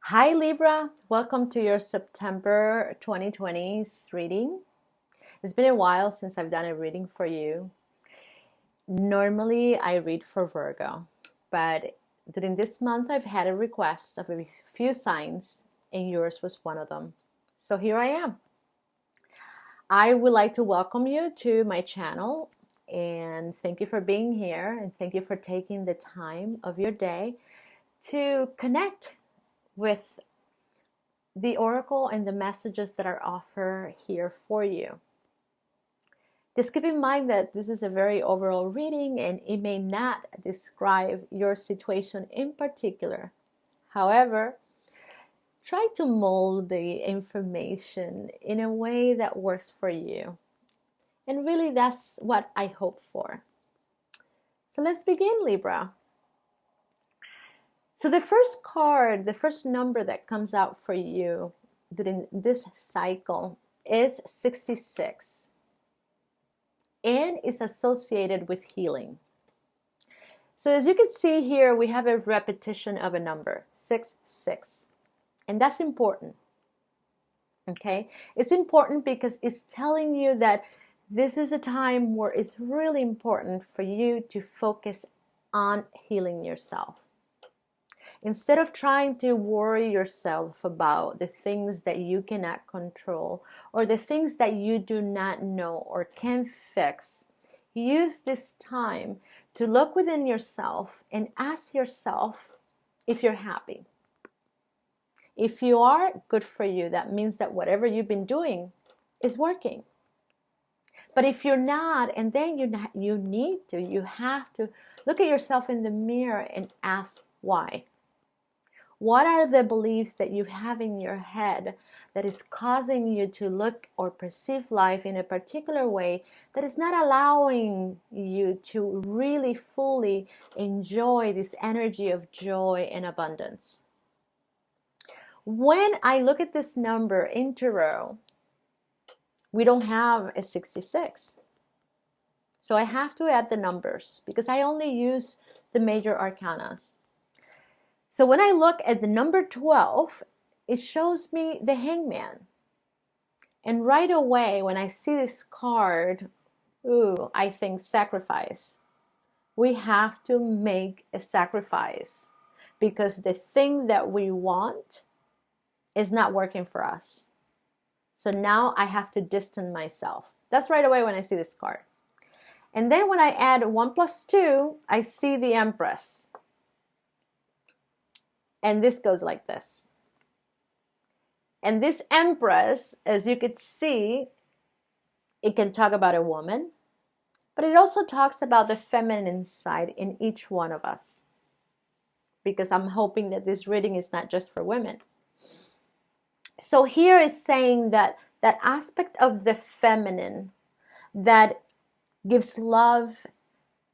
Hi Libra, welcome to your September 2020's reading. It's been a while since I've done a reading for you. Normally I read for Virgo, but during this month I've had a request of a few signs and yours was one of them. So here I am. I would like to welcome you to my channel and thank you for being here and thank you for taking the time of your day to connect with the oracle and the messages that are offered here for you. Just keep in mind that this is a very overall reading and it may not describe your situation in particular. However, try to mold the information in a way that works for you. And really that's what I hope for. So let's begin, Libra. So the first card, the first number that comes out for you during this cycle is 66 and is associated with healing. So as you can see here, we have a repetition of a number, 66, and that's important. Okay, it's important because it's telling you that this is a time where it's really important for you to focus on healing yourself. Instead of trying to worry yourself about the things that you cannot control or the things that you do not know or can fix, use this time to look within yourself and ask yourself if you're happy. If you are, good for you. That means that whatever you've been doing is working. But if you're not, and then you have to look at yourself in the mirror and ask why. What are the beliefs that you have in your head that is causing you to look or perceive life in a particular way that is not allowing you to really fully enjoy this energy of joy and abundance? When I look at this number in tarot, we don't have a 66. So I have to add the numbers because I only use the major arcanas. So when I look at the number 12, it shows me the Hangman. And right away, when I see this card, I think sacrifice. We have to make a sacrifice because the thing that we want is not working for us. So now I have to distance myself. That's right away when I see this card. And then when I add 1 plus 2, I see the Empress. And this goes like this. And this Empress, as you could see, it can talk about a woman, but it also talks about the feminine side in each one of us. Because I'm hoping that this reading is not just for women. So here is saying that that aspect of the feminine that gives love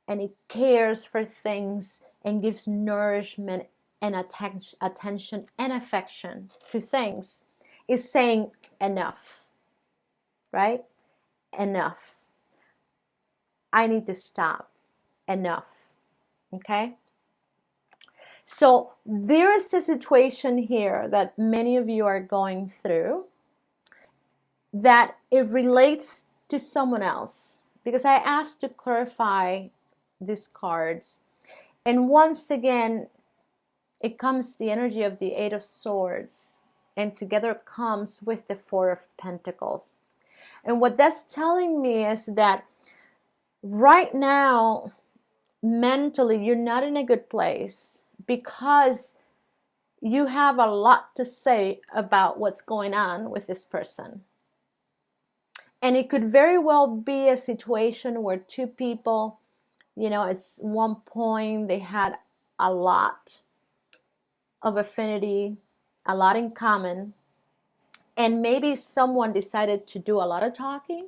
and it cares for things and gives nourishment and attention and affection to things is saying enough, right? Enough. I need to stop. Enough. Okay? So there is a situation here that many of you are going through that it relates to someone else because I asked to clarify these cards. And once again, it comes the energy of the Eight of Swords and together comes with the Four of Pentacles. And what that's telling me is that right now, mentally, you're not in a good place because you have a lot to say about what's going on with this person. And it could very well be a situation where two people, at one point they had a lot of affinity, a lot in common, and maybe someone decided to do a lot of talking,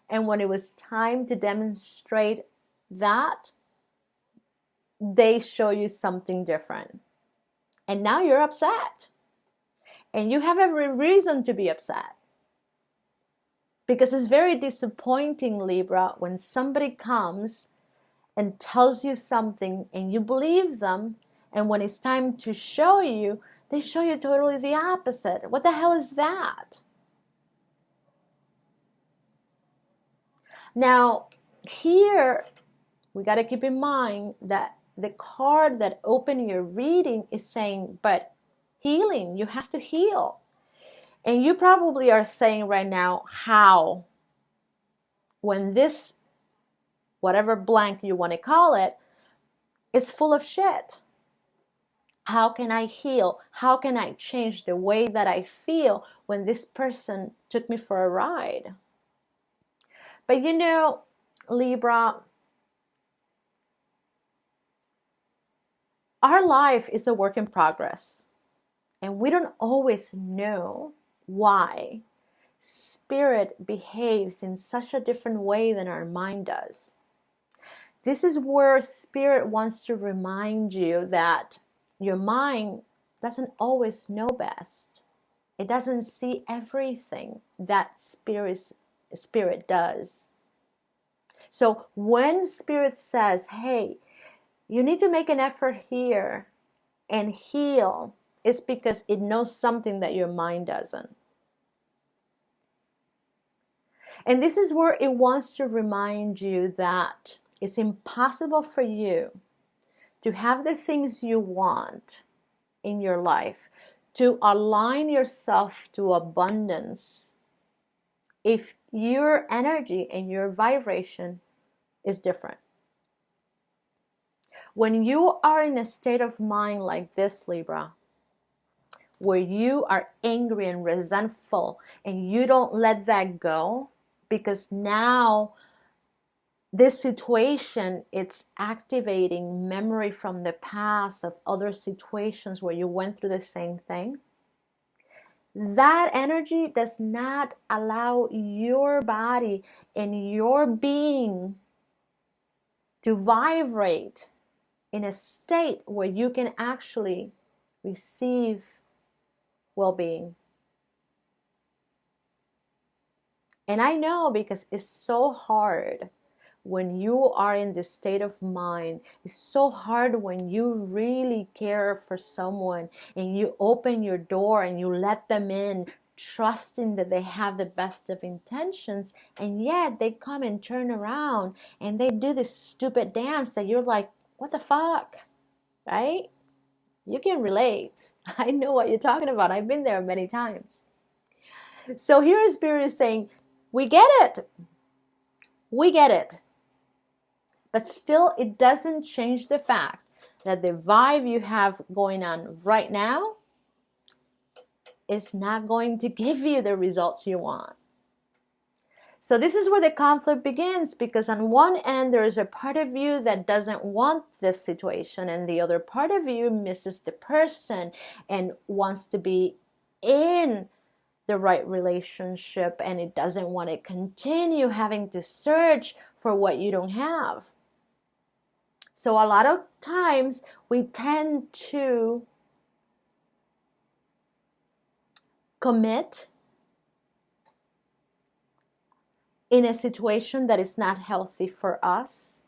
and when it was time to demonstrate that, they show you something different. And now you're upset. And you have every reason to be upset. Because it's very disappointing, Libra, when somebody comes and tells you something and you believe them, and when it's time to show you, They show you totally the opposite. What the hell is that? Now, here, we got to keep in mind that the card that opened your reading is saying, but healing, you have to heal. And you probably are saying right now, how? When this, whatever blank you want to call it, is full of shit. How can I heal? How can I change the way that I feel when this person took me for a ride? But you know, Libra, our life is a work in progress. And we don't always know why spirit behaves in such a different way than our mind does. This is where spirit wants to remind you that your mind doesn't always know best. It doesn't see everything that spirit does. So when spirit says, hey, you need to make an effort here and heal, it's because it knows something that your mind doesn't. And this is where it wants to remind you that it's impossible for you to have the things you want in your life, to align yourself to abundance, if your energy and your vibration is different. When you are in a state of mind like this, Libra, where you are angry and resentful and you don't let that go, because now this situation, it's activating memory from the past of other situations where you went through the same thing. That energy does not allow your body and your being to vibrate in a state where you can actually receive well-being. And I know, because it's so hard when you are in this state of mind. It's so hard when you really care for someone and you open your door and you let them in, trusting that they have the best of intentions, and yet they come and turn around and they do this stupid dance that you're like, what the fuck, right? You can relate. I know what you're talking about. I've been there many times. So here Spirit is saying, we get it. We get it. But still, it doesn't change the fact that the vibe you have going on right now is not going to give you the results you want. So this is where the conflict begins, because on one end, there is a part of you that doesn't want this situation, and the other part of you misses the person and wants to be in the right relationship, and it doesn't want to continue having to search for what you don't have. So a lot of times we tend to commit in a situation that is not healthy for us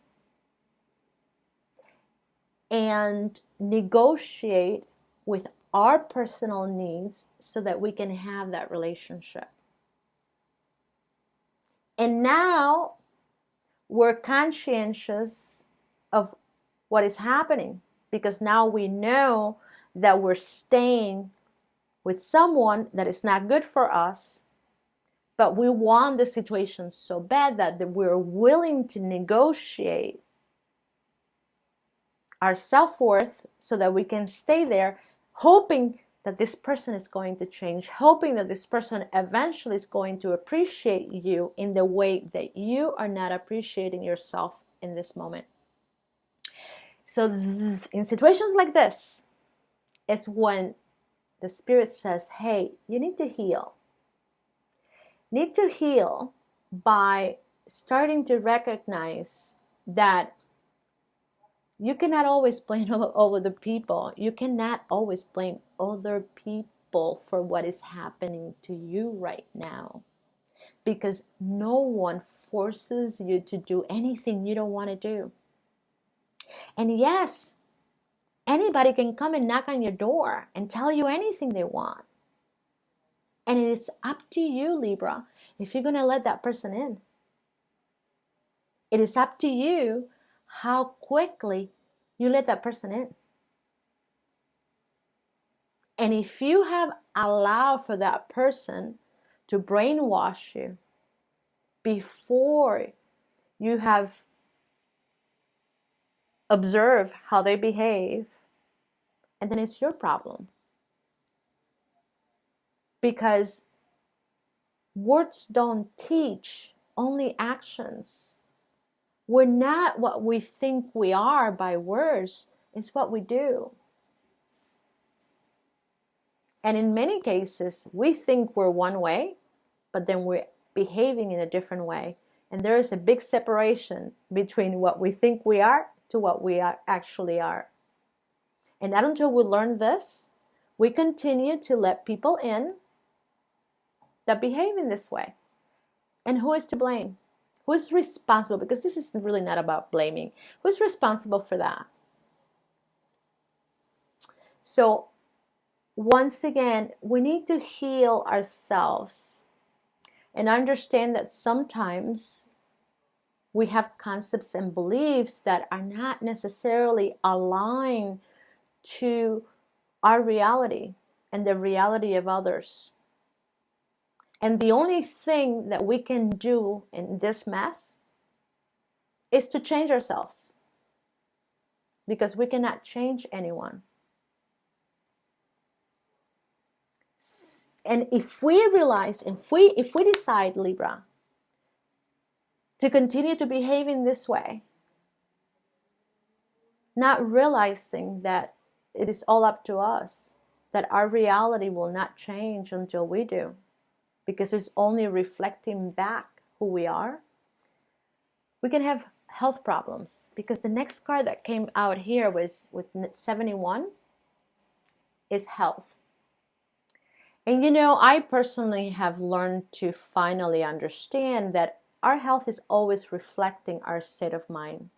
and negotiate with our personal needs so that we can have that relationship. And now we're conscientious of what is happening, because now we know that we're staying with someone that is not good for us, but we want the situation so bad that we're willing to negotiate our self-worth so that we can stay there, hoping that this person is going to change, hoping that this person eventually is going to appreciate you in the way that you are not appreciating yourself in this moment. So in situations like this is when the Spirit says, hey, you need to heal. Need to heal by starting to recognize that you cannot always blame other people. You cannot always blame other people for what is happening to you right now, because no one forces you to do anything you don't want to do. And yes, Anybody can come and knock on your door and tell you anything they want. And it is up to you, Libra, if you're going to let that person in. It is up to you how quickly you let that person in. And if you have allowed for that person to brainwash you before you have observed how they behave, and then it's your problem. Because words don't teach, only actions. We're not what we think we are by words, it's what we do. And in many cases, we think we're one way, but then we're behaving in a different way. And there is a big separation between what we think we are to what we actually are. And not until we learn this, we continue to let people in that behave in this way. And who is to blame? Who is responsible? Because this is really not about blaming. Who's responsible for that? So, once again, we need to heal ourselves and understand that sometimes we have concepts and beliefs that are not necessarily aligned to our reality and the reality of others. And the only thing that we can do in this mess is to change ourselves, because we cannot change anyone. And if we realize, if we decide, Libra, to continue to behave in this way, not realizing that it is all up to us, that our reality will not change until we do, because it's only reflecting back who we are, we can have health problems. Because the next card that came out here was with 71 is health. And you know, I personally have learned to finally understand that our health is always reflecting our state of mind.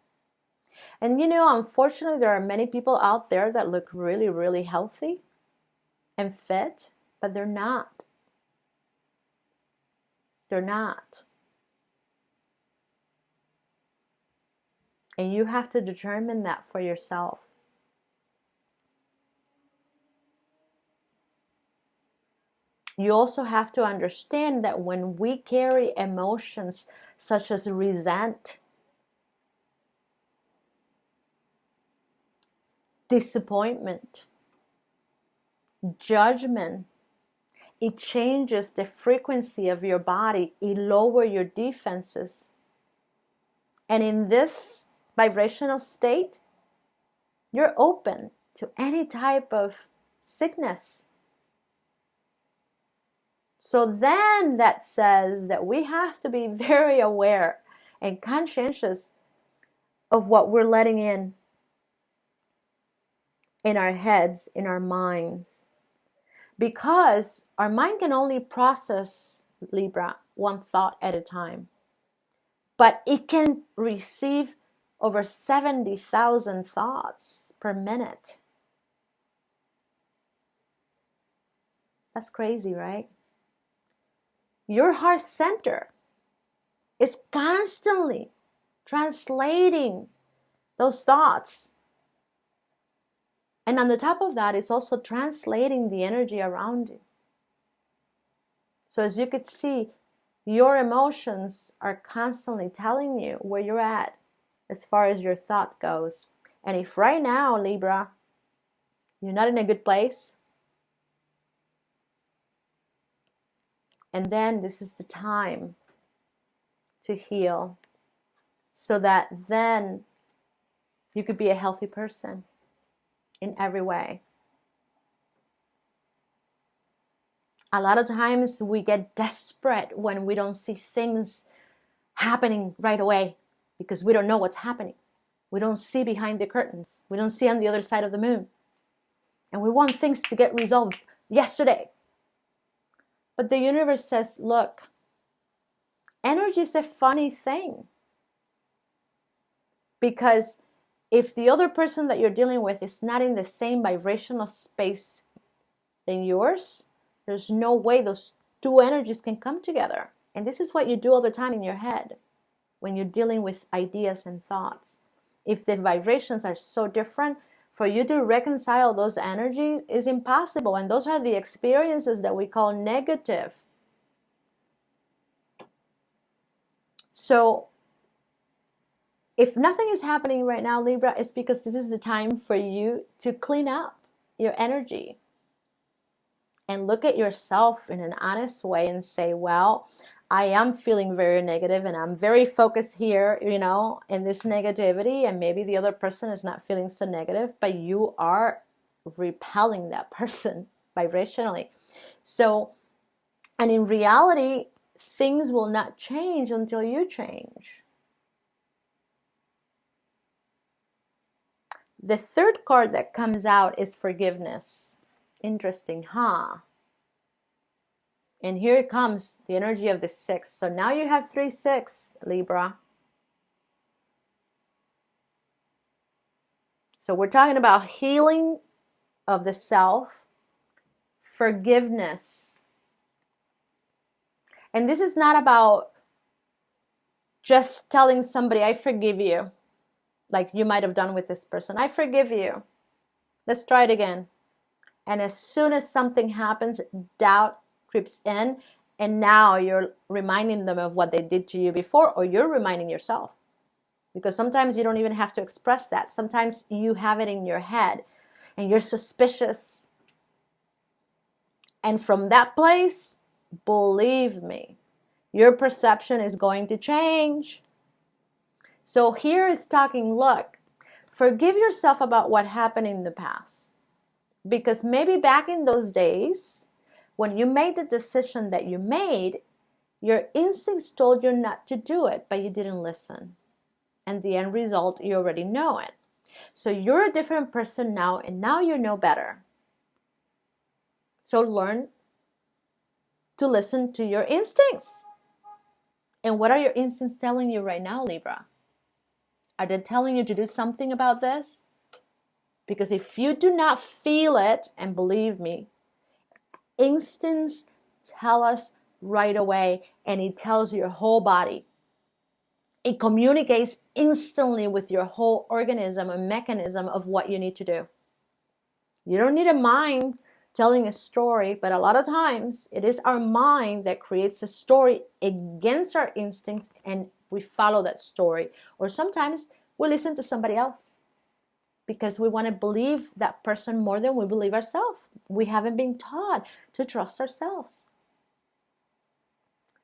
And you know, unfortunately, there are many people out there that look really, really healthy and fit, but they're not. They're not. And you have to determine that for yourself. You also have to understand that when we carry emotions such as resent, disappointment, judgment, it changes the frequency of your body. It lowers your defenses. And in this vibrational state, you're open to any type of sickness. So then that says that we have to be very aware and conscientious of what we're letting in our heads, in our minds. Because our mind can only process, Libra, one thought at a time. But it can receive over 70,000 thoughts per minute. That's crazy, right? Your heart center is constantly translating those thoughts. And on the top of that, it's also translating the energy around you. So as you could see, your emotions are constantly telling you where you're at as far as your thought goes. And if right now, Libra, you're not in a good place, and then this is the time to heal, so that then you could be a healthy person in every way. A lot of times we get desperate when we don't see things happening right away, because we don't know what's happening. We don't see behind the curtains. We don't see on the other side of the moon. And we want things to get resolved yesterday. But the universe says, look, energy is a funny thing. Because if the other person that you're dealing with is not in the same vibrational space than yours, there's no way those two energies can come together. And this is what you do all the time in your head when you're dealing with ideas and thoughts. If the vibrations are so different, for you to reconcile those energies is impossible. And those are the experiences that we call negative. So if nothing is happening right now, Libra, it's because this is the time for you to clean up your energy and look at yourself in an honest way and say, well, I am feeling very negative and I'm very focused here, you know, in this negativity, and maybe the other person is not feeling so negative, but you are repelling that person vibrationally. So, and in reality, things will not change until you change. The third card that comes out is forgiveness. Interesting, huh? And here it comes, the energy of the 6. So now you have 3-6, Libra. So we're talking about healing of the self, forgiveness. And this is not about just telling somebody, I forgive you, like you might have done with this person. I forgive you. Let's try it again. And as soon as something happens, doubt creeps in, and now you're reminding them of what they did to you before, or you're reminding yourself. Because sometimes you don't even have to express that. Sometimes you have it in your head, and you're suspicious. And from that place, believe me, your perception is going to change. So here is talking, look, forgive yourself about what happened in the past. Because maybe back in those days, when you made the decision that you made, your instincts told you not to do it, but you didn't listen. And the end result, you already know it. So you're a different person now, and now you know better. So learn to listen to your instincts. And what are your instincts telling you right now, Libra? Are they telling you to do something about this? Because if you do not feel it, and believe me, instincts tell us right away, and it tells your whole body. It communicates instantly with your whole organism and mechanism of what you need to do. You don't need a mind telling a story, but a lot of times it is our mind that creates a story against our instincts, and we follow that story. Or sometimes we listen to somebody else because we want to believe that person more than we believe ourselves. We haven't been taught to trust ourselves.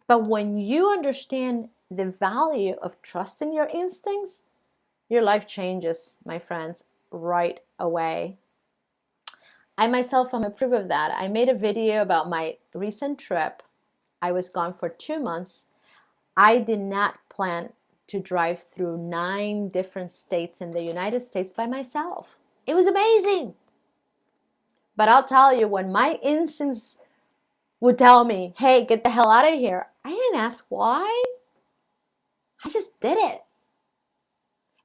But when you understand the value of trusting your instincts, your life changes, my friends, right away. I myself am a proof of that. I made a video about my recent trip. I was gone for 2 months. I did not plan to drive through 9 different states in the United States by myself. It was amazing. But I'll tell you, when my instincts would tell me, hey, get the hell out of here, I didn't ask why. I just did it.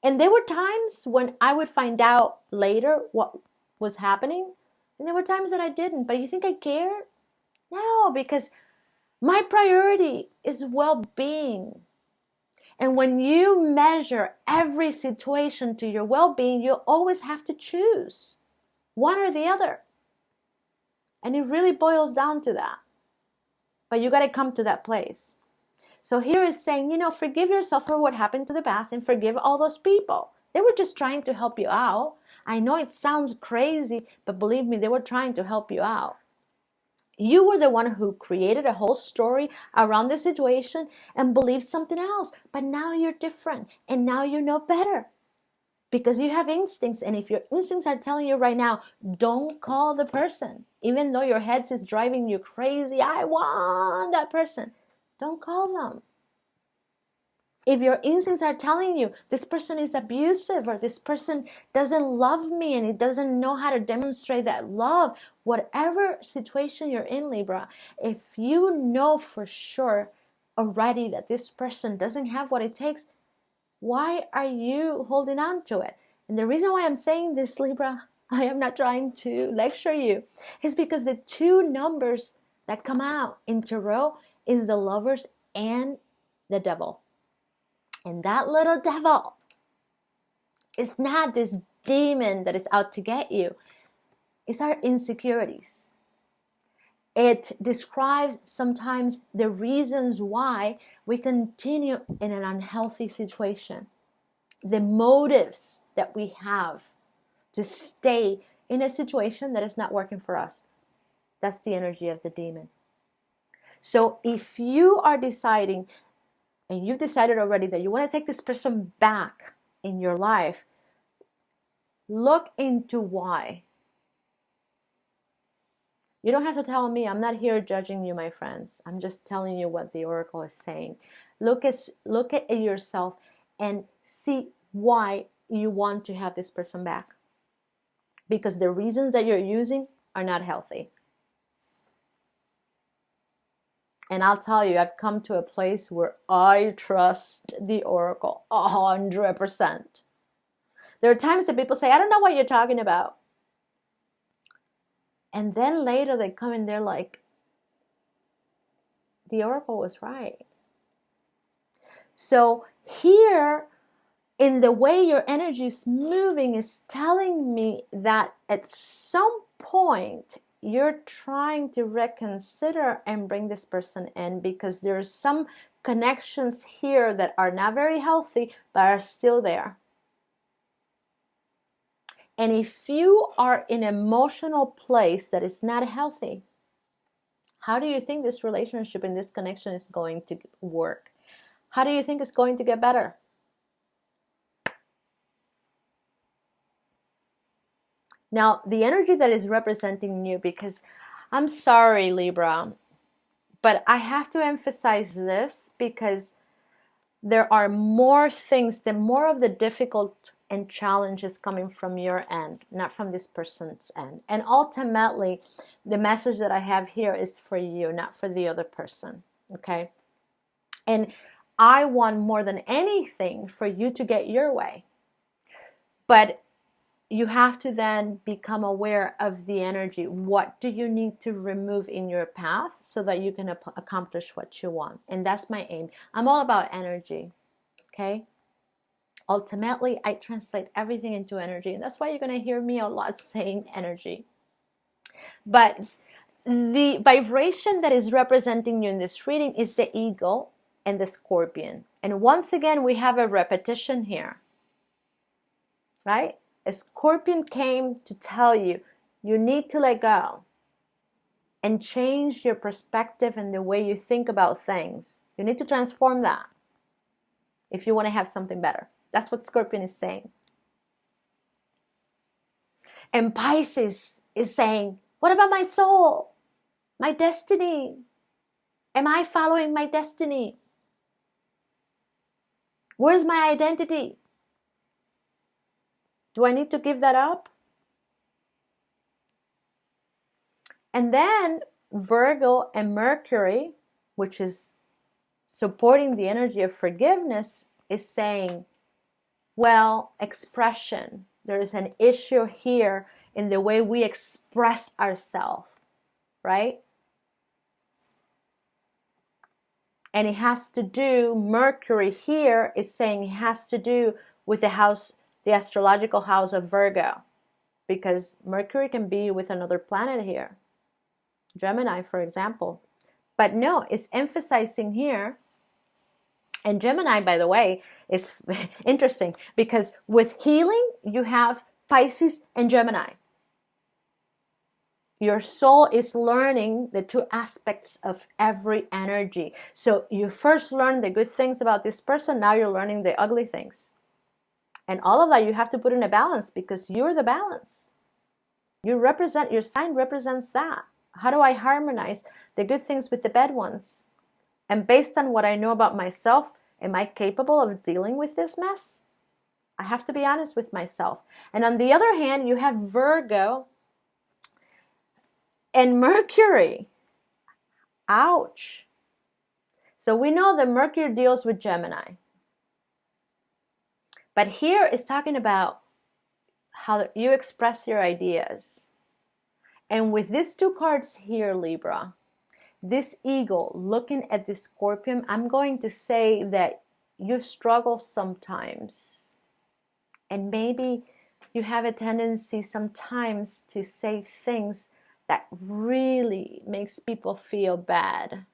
And there were times when I would find out later what was happening, and there were times that I didn't. But you think I cared? No, because my priority is well-being. And when you measure every situation to your well-being, you always have to choose one or the other. And it really boils down to that. But you got to come to that place. So here is saying, forgive yourself for what happened to the past and forgive all those people. They were just trying to help you out. I know it sounds crazy, but believe me, they were trying to help you out. You were the one who created a whole story around the situation and believed something else. But now you're different, and now you know better. Because you have instincts, and if your instincts are telling you right now, don't call the person. Even though your head is driving you crazy, I want that person. Don't call them. If your instincts are telling you this person is abusive, or this person doesn't love me and it doesn't know how to demonstrate that love, whatever situation you're in, Libra, if you know for sure already that this person doesn't have what it takes, why are you holding on to it? And the reason why I'm saying this, Libra, I am not trying to lecture you, is because the two numbers that come out in tarot is the Lovers and the Devil. And that little devil is not this demon that is out to get you. It's our insecurities. It describes sometimes the reasons why we continue in an unhealthy situation, the motives that we have to stay in a situation that is not working for us. That's the energy of the demon. So if you are deciding, and you've decided already that you want to take this person back in your life, look into why. You don't have to tell me. I'm not here judging you, my friends. I'm just telling you what the oracle is saying. Look at yourself and see why you want to have this person back. Because the reasons that you're using are not healthy. And I'll tell you, I've come to a place where I trust the oracle 100%. There are times that people say, I don't know what you're talking about. And then later they come and they're like, the oracle was right. So here, in the way your energy is moving, is telling me that at some point you're trying to reconsider and bring this person in, because there's some connections here that are not very healthy but are still there. And if you are in an emotional place that is not healthy, how do you think this relationship and this connection is going to work? How do you think it's going to get better? Now, the energy that is representing you, because I'm sorry, Libra, but I have to emphasize this because there are more things, the more of the difficult and challenges coming from your end, not from this person's end. And ultimately, the message that I have here is for you, not for the other person, okay? And I want more than anything for you to get your way. But you have to then become aware of the energy. What do you need to remove in your path so that you can accomplish what you want? And that's my aim. I'm all about energy, okay? Ultimately, I translate everything into energy. And that's why you're going to hear me a lot saying energy. But the vibration that is representing you in this reading is the Eagle and the Scorpion. And once again, we have a repetition here, right? A Scorpion came to tell you, you need to let go and change your perspective and the way you think about things. You need to transform that if you want to have something better. That's what Scorpion is saying. And Pisces is saying, what about my soul? My destiny? Am I following my destiny? Where's my identity? Do I need to give that up? And then Virgo and Mercury, which is supporting the energy of forgiveness, is saying, well, expression. There is an issue here in the way we express ourselves, right? And it has to do, Mercury here is saying it has to do with the house, the astrological house of Virgo, because Mercury can be with another planet here, Gemini, for example. But no, it's emphasizing here. And Gemini, by the way, is interesting because with healing, you have Pisces and Gemini. Your soul is learning the two aspects of every energy. So you first learn the good things about this person, now you're learning the ugly things. And all of that you have to put in a balance because you're the balance. You represent, your sign represents that. How do I harmonize the good things with the bad ones? And based on what I know about myself, am I capable of dealing with this mess? I have to be honest with myself. And on the other hand, you have Virgo and Mercury. Ouch. So we know that Mercury deals with Gemini. But here it's talking about how you express your ideas. And with these two cards here, Libra, this eagle looking at the Scorpion, I'm going to say that you struggle sometimes. And maybe you have a tendency sometimes to say things that really makes people feel bad.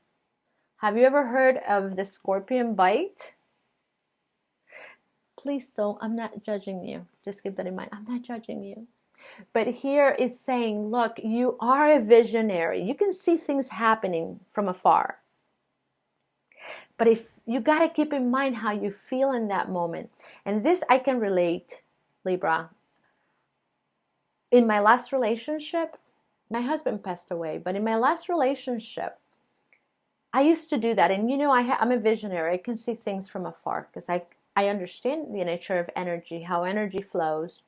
Have you ever heard of the Scorpion bite? Please don't, I'm not judging you. Just keep that in mind. I'm not judging you. But here it's saying, look, you are a visionary. You can see things happening from afar. But if you got to keep in mind how you feel in that moment. And this I can relate, Libra. In my last relationship, my husband passed away. But in my last relationship, I used to do that. And you know, I'm a visionary. I can see things from afar because I understand the nature of energy, how energy flows.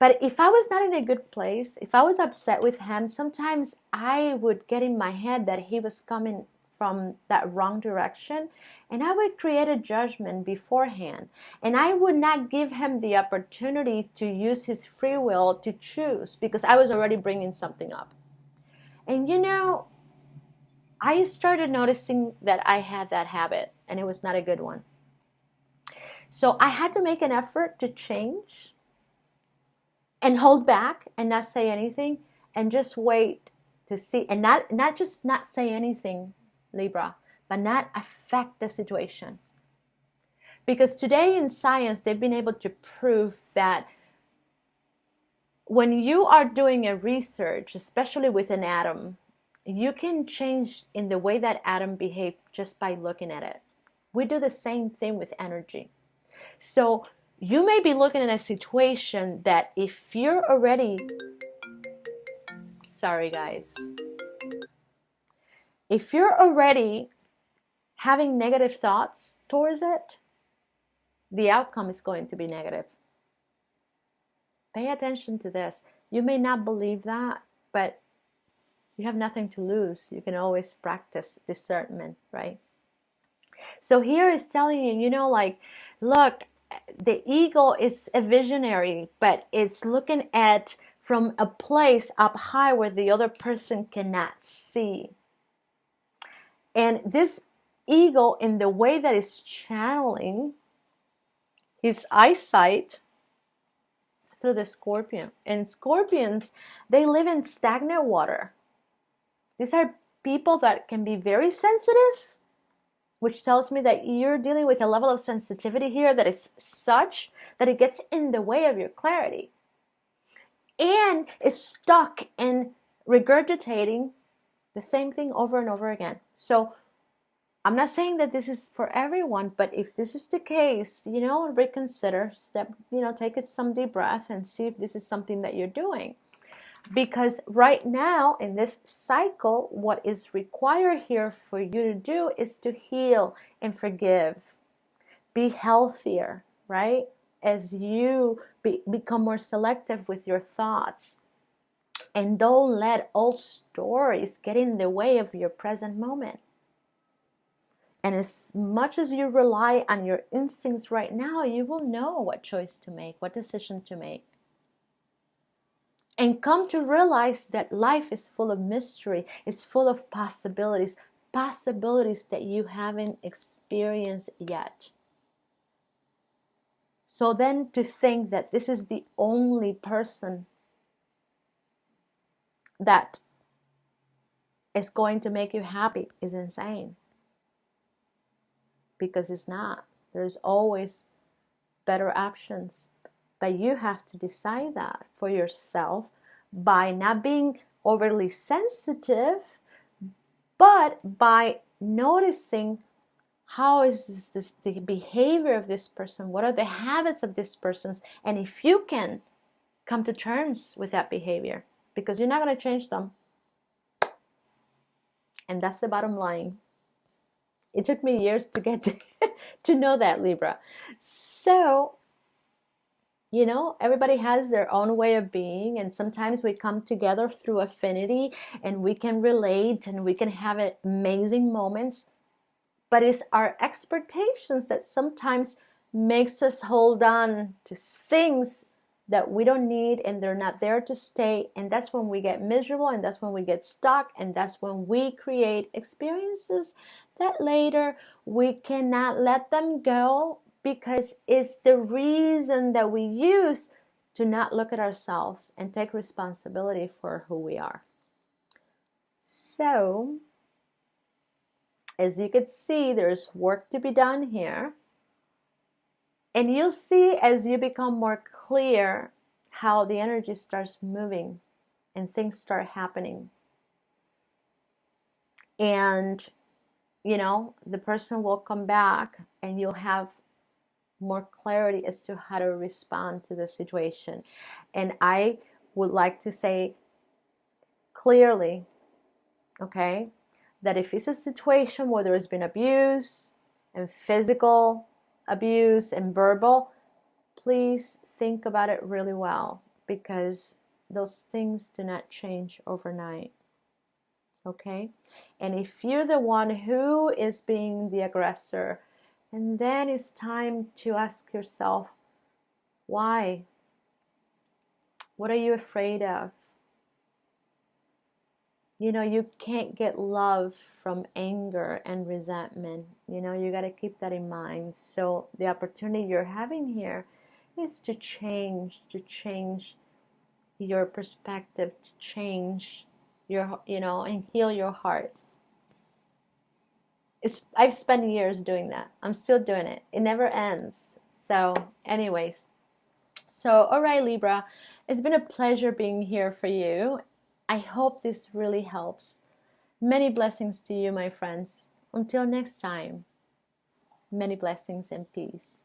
But if I was not in a good place, if I was upset with him, sometimes I would get in my head that he was coming from that wrong direction, and I would create a judgment beforehand. And I would not give him the opportunity to use his free will to choose because I was already bringing something up. And you know, I started noticing that I had that habit, and it was not a good one. So I had to make an effort to change and hold back and not say anything and just wait to see, and not just not say anything, Libra, but not affect the situation. Because today in science, they've been able to prove that when you are doing a research, especially with an atom, you can change in the way that atom behaves just by looking at it. We do the same thing with energy. So you may be looking at a situation that if you're already, sorry guys, if you're already having negative thoughts towards it, the outcome is going to be negative. Pay attention to this. You may not believe that, but you have nothing to lose. You can always practice discernment, right? So here is telling you, you know, like, look, the eagle is a visionary, but it's looking at from a place up high where the other person cannot see. And this eagle, in the way that it's channeling his eyesight through the Scorpion. And Scorpions, they live in stagnant water. These are people that can be very sensitive, which tells me that you're dealing with a level of sensitivity here that is such that it gets in the way of your clarity. And is stuck in regurgitating the same thing over and over again. So I'm not saying that this is for everyone, but if this is the case, you know, reconsider, take it some deep breath and see if this is something that you're doing. Because right now in this cycle, what is required here for you to do is to heal and forgive. Be healthier, right? As you become more selective with your thoughts. And don't let old stories get in the way of your present moment. And as much as you rely on your instincts right now, you will know what choice to make, what decision to make. And come to realize that life is full of mystery, it's full of possibilities, possibilities that you haven't experienced yet. So then to think that this is the only person that is going to make you happy is insane. Because it's not. There's always better options. But you have to decide that for yourself by not being overly sensitive, but by noticing how is this the behavior of this person, what are the habits of this person, and if you can come to terms with that behavior, because you're not going to change them. And that's the bottom line. It took me years to get to know that, Libra. So, you know, everybody has their own way of being, and sometimes we come together through affinity and we can relate and we can have amazing moments. But it's our expectations that sometimes makes us hold on to things that we don't need, and they're not there to stay. And that's when we get miserable, and that's when we get stuck, and that's when we create experiences that later we cannot let them go, because it's the reason that we use to not look at ourselves and take responsibility for who we are. So, as you can see, there's work to be done here. And you'll see as you become more clear how the energy starts moving and things start happening. And, the person will come back and you'll have more clarity as to how to respond to the situation. And I would like to say clearly, okay, that if it's a situation where there's been abuse and physical abuse and verbal, please think about it really well, because those things do not change overnight. Okay? And if you're the one who is being the aggressor, and then it's time to ask yourself, why? What are you afraid of? You can't get love from anger and resentment. You got to keep that in mind. So the opportunity you're having here is to change your perspective, to change your, and heal your heart. I've spent years doing that. I'm still doing it. It never ends. So anyways, all right, Libra, it's been a pleasure being here for you. I hope this really helps. Many blessings to you, my friends. Until next time, many blessings and peace.